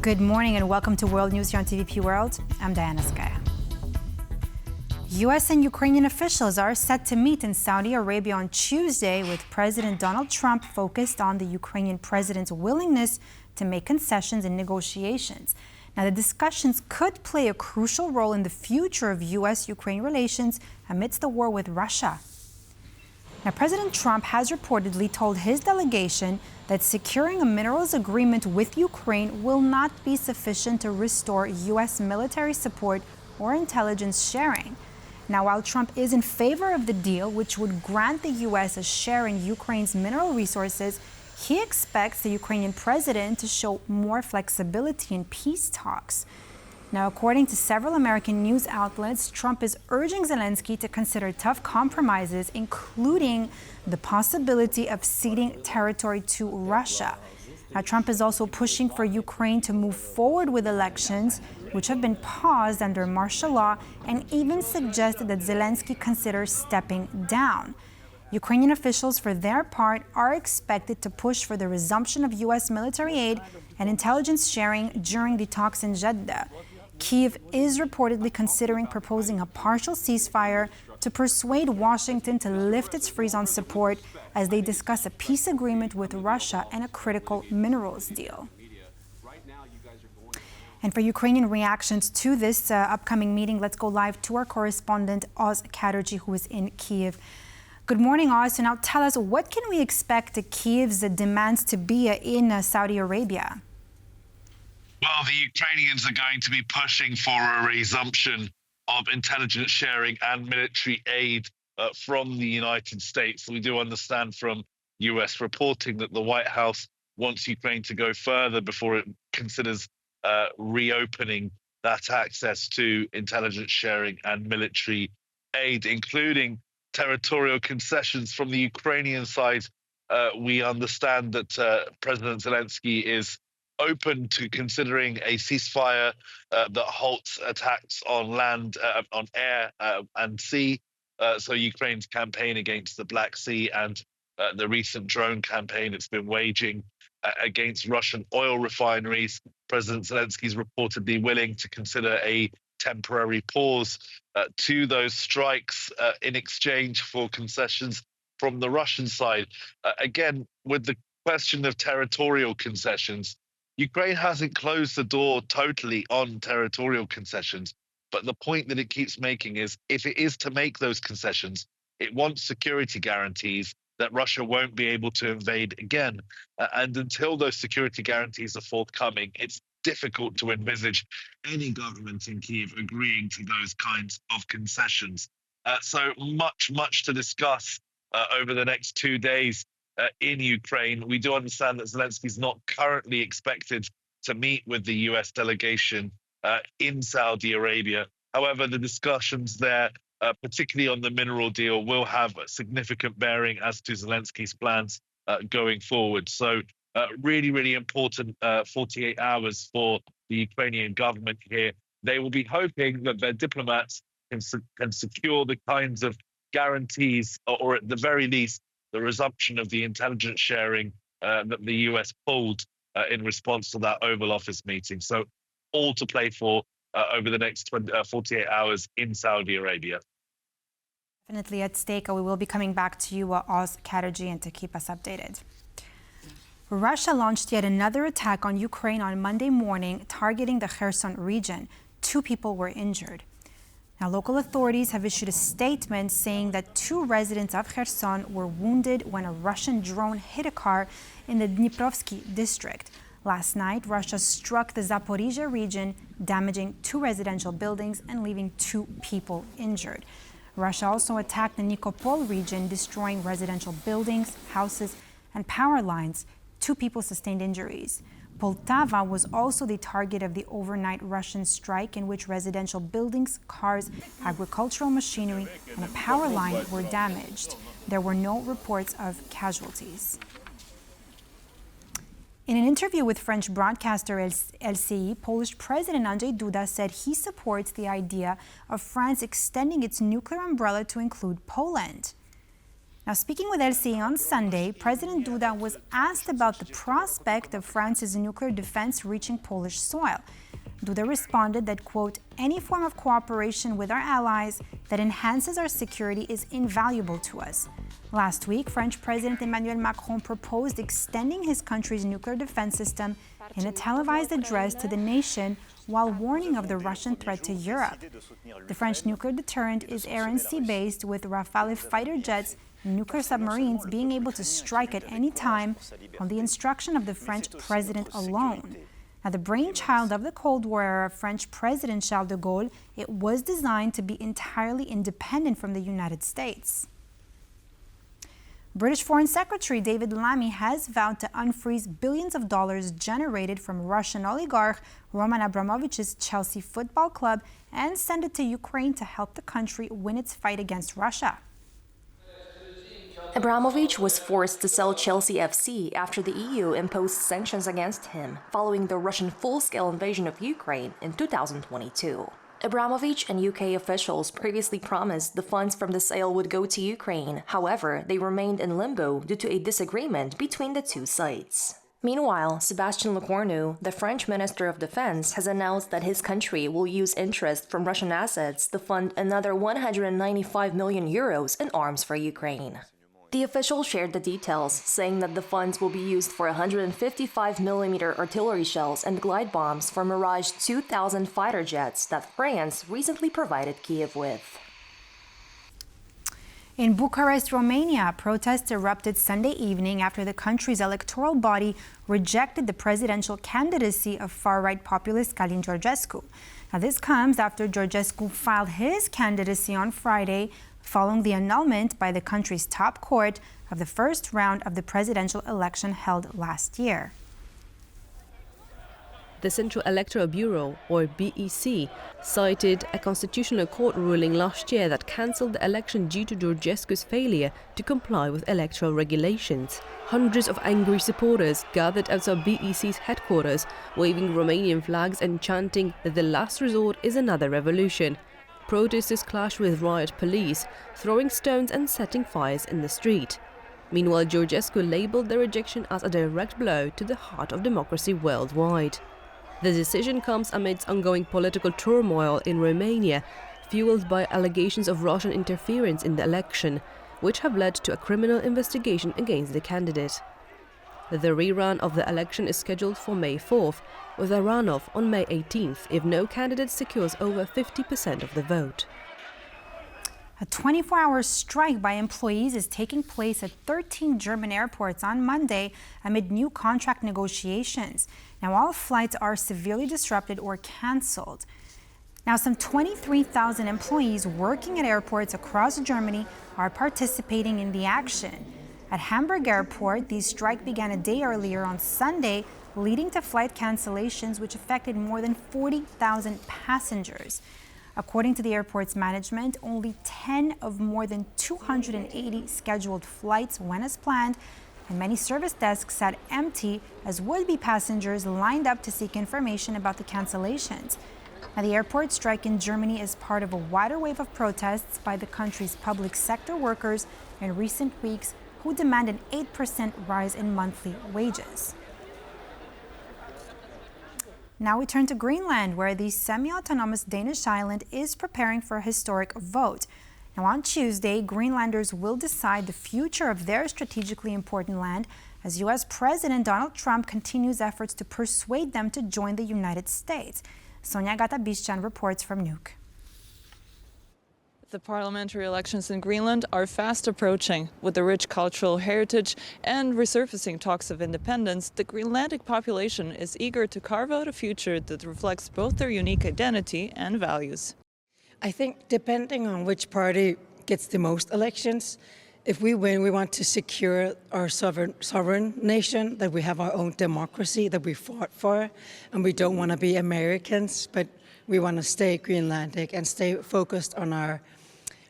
Good morning and welcome to World News here on TVP World. I'm Diana Skaya. U.S. and Ukrainian officials are set to meet in Saudi Arabia on Tuesday, with President Donald Trump focused on the Ukrainian president's willingness to make concessions in negotiations. Now, the discussions could play a crucial role in the future of U.S.-Ukraine relations amidst the war with Russia. Now, President Trump has reportedly told his delegation that securing a minerals agreement with Ukraine will not be sufficient to restore U.S. military support or intelligence sharing. Now, while Trump is in favor of the deal, which would grant the U.S. a share in Ukraine's mineral resources, he expects the Ukrainian president to show more flexibility in peace talks. Now, according to several American news outlets, Trump is urging Zelensky to consider tough compromises, including the possibility of ceding territory to Russia. Now, Trump is also pushing for Ukraine to move forward with elections, which have been paused under martial law, and even suggested that Zelensky consider stepping down. Ukrainian officials, for their part, are expected to push for the resumption of U.S. military aid and intelligence sharing during the talks in Jeddah. Kiev is reportedly considering proposing a partial ceasefire to persuade Washington to lift its freeze on support as they discuss a peace agreement with Russia and a critical minerals deal. And for Ukrainian reactions to this upcoming meeting, let's go live to our correspondent, Oz Katerji, who is in Kiev. Good morning, Oz. So now tell us, what can we expect Kiev's demands to be in Saudi Arabia? Well, the Ukrainians are going to be pushing for a resumption of intelligence sharing and military aid from the United States. We do understand from U.S. reporting that the White House wants Ukraine to go further before it considers reopening that access to intelligence sharing and military aid, including territorial concessions from the Ukrainian side. We understand that President Zelensky is open to considering a ceasefire that halts attacks on land, on air and sea. So Ukraine's campaign against the Black Sea and the recent drone campaign it's been waging against Russian oil refineries. President Zelensky is reportedly willing to consider a temporary pause to those strikes in exchange for concessions from the Russian side. Again, with the question of territorial concessions, Ukraine hasn't closed the door totally on territorial concessions, but the point that it keeps making is if it is to make those concessions, it wants security guarantees that Russia won't be able to invade again. And until those security guarantees are forthcoming, it's difficult to envisage any government in Kiev agreeing to those kinds of concessions. So much to discuss over the next 2 days in Ukraine. We do understand that Zelensky is not currently expected to meet with the U.S. delegation in Saudi Arabia. However, the discussions there, particularly on the mineral deal, will have a significant bearing as to Zelensky's plans going forward. So really important 48 hours for the Ukrainian government here. They will be hoping that their diplomats can secure the kinds of guarantees, or at the very least, the resumption of the intelligence sharing that the U.S. pulled in response to that Oval Office meeting. So all to play for over the next 48 hours in Saudi Arabia. Definitely at stake. We will be coming back to you, Oz Katerji, and to keep us updated. Russia launched yet another attack on Ukraine on Monday morning, targeting the Kherson region. 2 people were injured. Now, local authorities have issued a statement saying that 2 residents of Kherson were wounded when a Russian drone hit a car in the Dniprovsky district. Last night, Russia struck the Zaporizhzhia region, damaging 2 residential buildings and leaving 2 people injured. Russia also attacked the Nikopol region, destroying residential buildings, houses, and power lines. 2 people sustained injuries. Poltava was also the target of the overnight Russian strike, in which residential buildings, cars, agricultural machinery, and a power line were damaged. There were no reports of casualties. In an interview with French broadcaster LCI, Polish President Andrzej Duda said he supports the idea of France extending its nuclear umbrella to include Poland. Now, speaking with LCI on Sunday, President Duda was asked about the prospect of France's nuclear defense reaching Polish soil. Duda responded that, quote, any form of cooperation with our allies that enhances our security is invaluable to us. Last week, French President Emmanuel Macron proposed extending his country's nuclear defense system in a televised address to the nation while warning of the Russian threat to Europe. The French nuclear deterrent is air and sea-based, with Rafale fighter jets and nuclear submarines being able to strike at any time on the instruction of the French president alone. Now, the brainchild of the Cold War era French President Charles de Gaulle, it was designed to be entirely independent from the United States. British Foreign Secretary David Lammy has vowed to unfreeze billions of dollars generated from Russian oligarch Roman Abramovich's Chelsea football club and send it to Ukraine to help the country win its fight against Russia. Abramovich was forced to sell Chelsea FC after the EU imposed sanctions against him following the Russian full-scale invasion of Ukraine in 2022. Abramovich and UK officials previously promised the funds from the sale would go to Ukraine. However, they remained in limbo due to a disagreement between the two sides. Meanwhile, Sébastien Lecornu, the French Minister of Defense, has announced that his country will use interest from Russian assets to fund another 195 million euros in arms for Ukraine. The official shared the details, saying that the funds will be used for 155mm artillery shells and glide bombs for Mirage 2000 fighter jets that France recently provided Kiev with. In Bucharest, Romania, protests erupted Sunday evening after the country's electoral body rejected the presidential candidacy of far-right populist Călin Georgescu. Now, this comes after Georgescu filed his candidacy on Friday, following the annulment by the country's top court of the first round of the presidential election held last year. The Central Electoral Bureau, or BEC, cited a constitutional court ruling last year that cancelled the election due to Georgescu's failure to comply with electoral regulations. Hundreds of angry supporters gathered outside BEC's headquarters, waving Romanian flags and chanting that the last resort is another revolution. Protesters clashed with riot police, throwing stones and setting fires in the street. Meanwhile, Georgescu labelled the rejection as a direct blow to the heart of democracy worldwide. The decision comes amidst ongoing political turmoil in Romania, fueled by allegations of Russian interference in the election, which have led to a criminal investigation against the candidate. The rerun of the election is scheduled for May 4th, with a runoff on May 18th if no candidate secures over 50% of the vote. A 24-hour strike by employees is taking place at 13 German airports on Monday amid new contract negotiations. Now, all flights are severely disrupted or canceled. Now, some 23,000 employees working at airports across Germany are participating in the action. At Hamburg Airport, the strike began a day earlier on Sunday, leading to flight cancellations which affected more than 40,000 passengers. According to the airport's management, only 10 of more than 280 scheduled flights went as planned, and many service desks sat empty as would-be passengers lined up to seek information about the cancellations. Now, the airport strike in Germany is part of a wider wave of protests by the country's public sector workers in recent weeks, who demand an 8% rise in monthly wages. Now we turn to Greenland, where the semi-autonomous Danish island is preparing for a historic vote. Now, on Tuesday, Greenlanders will decide the future of their strategically important land as U.S. President Donald Trump continues efforts to persuade them to join the United States. Sonia Gata-Bischan reports from Nuuk. The parliamentary elections in Greenland are fast approaching. With the rich cultural heritage and resurfacing talks of independence, the Greenlandic population is eager to carve out a future that reflects both their unique identity and values. I think depending on which party gets the most elections, if we win, we want to secure our sovereign nation, that we have our own democracy that we fought for, and we don't want to be Americans, but we want to stay Greenlandic and stay focused on our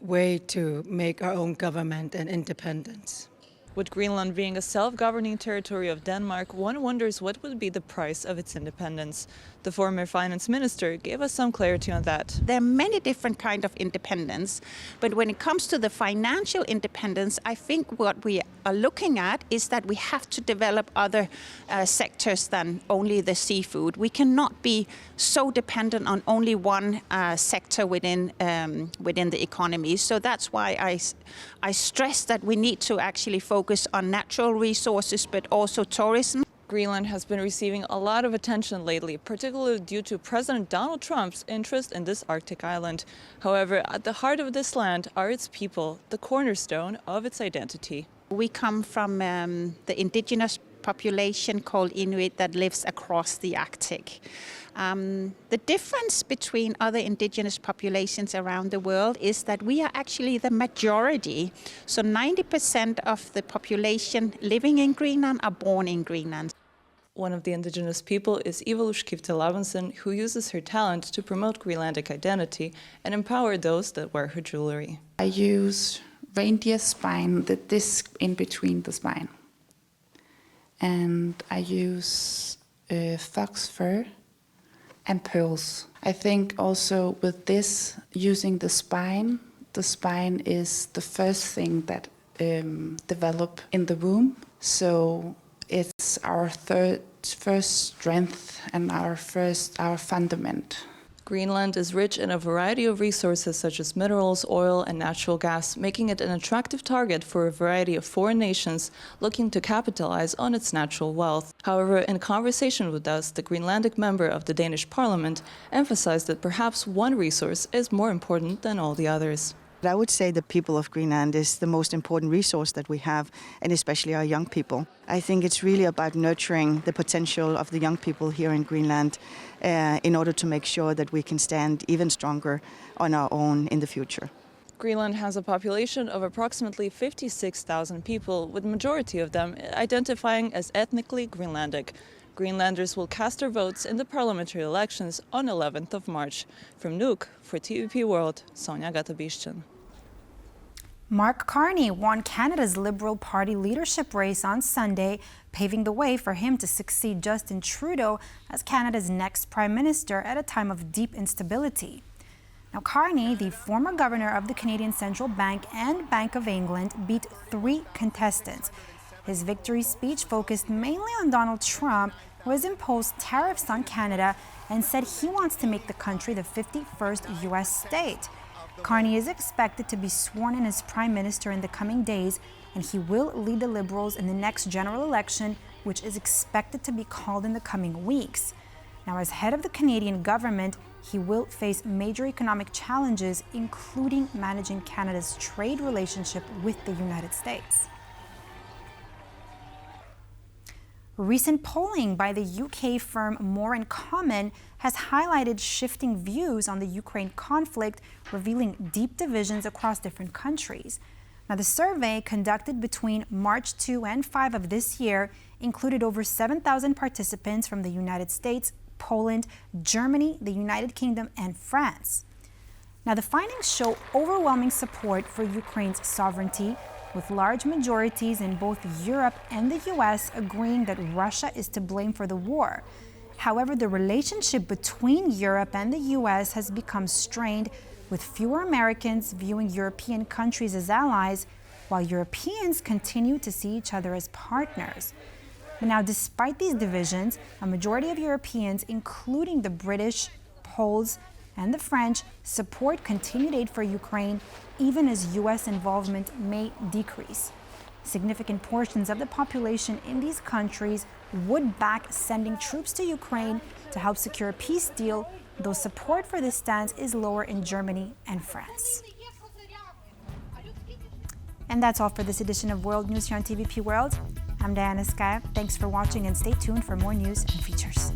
way to make our own government and independence. With Greenland being a self-governing territory of Denmark, one wonders what would be the price of its independence. The former finance minister gave us some clarity on that. There are many different kinds of independence, but when it comes to the financial independence, I think what we are looking at is that we have to develop other sectors than only the seafood. We cannot be so dependent on only one sector within the economy. So that's why I stress that we need to actually focus on natural resources, but also tourism. Greenland has been receiving a lot of attention lately, particularly due to President Donald Trump's interest in this Arctic island. However, at the heart of this land are its people, the cornerstone of its identity. We come from the indigenous population called Inuit that lives across the Arctic. The difference between other indigenous populations around the world is that we are actually the majority. So 90% of the population living in Greenland are born in Greenland. One of the indigenous people is Ivalush Kivtelavensen, who uses her talent to promote Greenlandic identity and empower those that wear her jewelry. I use reindeer spine, the disc in between the spine. And I use fox fur and pearls. I think also with this, using the spine is the first thing that develop in the womb. So it's our first strength and our fundament. Greenland is rich in a variety of resources such as minerals, oil, and natural gas, making it an attractive target for a variety of foreign nations looking to capitalize on its natural wealth. However, in conversation with us, the Greenlandic member of the Danish Parliament emphasized that perhaps one resource is more important than all the others. I would say the people of Greenland is the most important resource that we have, and especially our young people. I think it's really about nurturing the potential of the young people here in Greenland in order to make sure that we can stand even stronger on our own in the future. Greenland has a population of approximately 56,000 people, with the majority of them identifying as ethnically Greenlandic. Greenlanders will cast their votes in the parliamentary elections on 11th of March. From Nuuk, for TVP World, Sonja Gatabishchan. Mark Carney won Canada's Liberal Party leadership race on Sunday, paving the way for him to succeed Justin Trudeau as Canada's next Prime Minister at a time of deep instability. Now, Carney, the former governor of the Canadian Central Bank and Bank of England, beat 3 contestants. His victory speech focused mainly on Donald Trump, who has imposed tariffs on Canada and said he wants to make the country the 51st U.S. state. Carney is expected to be sworn in as Prime Minister in the coming days, and he will lead the Liberals in the next general election, which is expected to be called in the coming weeks. Now, as head of the Canadian government, he will face major economic challenges, including managing Canada's trade relationship with the United States. Recent polling by the UK firm More in Common has highlighted shifting views on the Ukraine conflict, revealing deep divisions across different countries. Now, the survey, conducted between March 2 and 5 of this year, included over 7,000 participants from the United States, Poland, Germany, the United Kingdom, and France. Now, the findings show overwhelming support for Ukraine's sovereignty, with large majorities in both Europe and the U.S. agreeing that Russia is to blame for the war. However, the relationship between Europe and the U.S. has become strained, with fewer Americans viewing European countries as allies, while Europeans continue to see each other as partners. But now, despite these divisions, a majority of Europeans, including the British, Poles, and the French, support continued aid for Ukraine, even as U.S. involvement may decrease. Significant portions of the population in these countries would back sending troops to Ukraine to help secure a peace deal, though support for this stance is lower in Germany and France. And that's all for this edition of World News here on TVP World. I'm Diana Skye. Thanks for watching, and stay tuned for more news and features.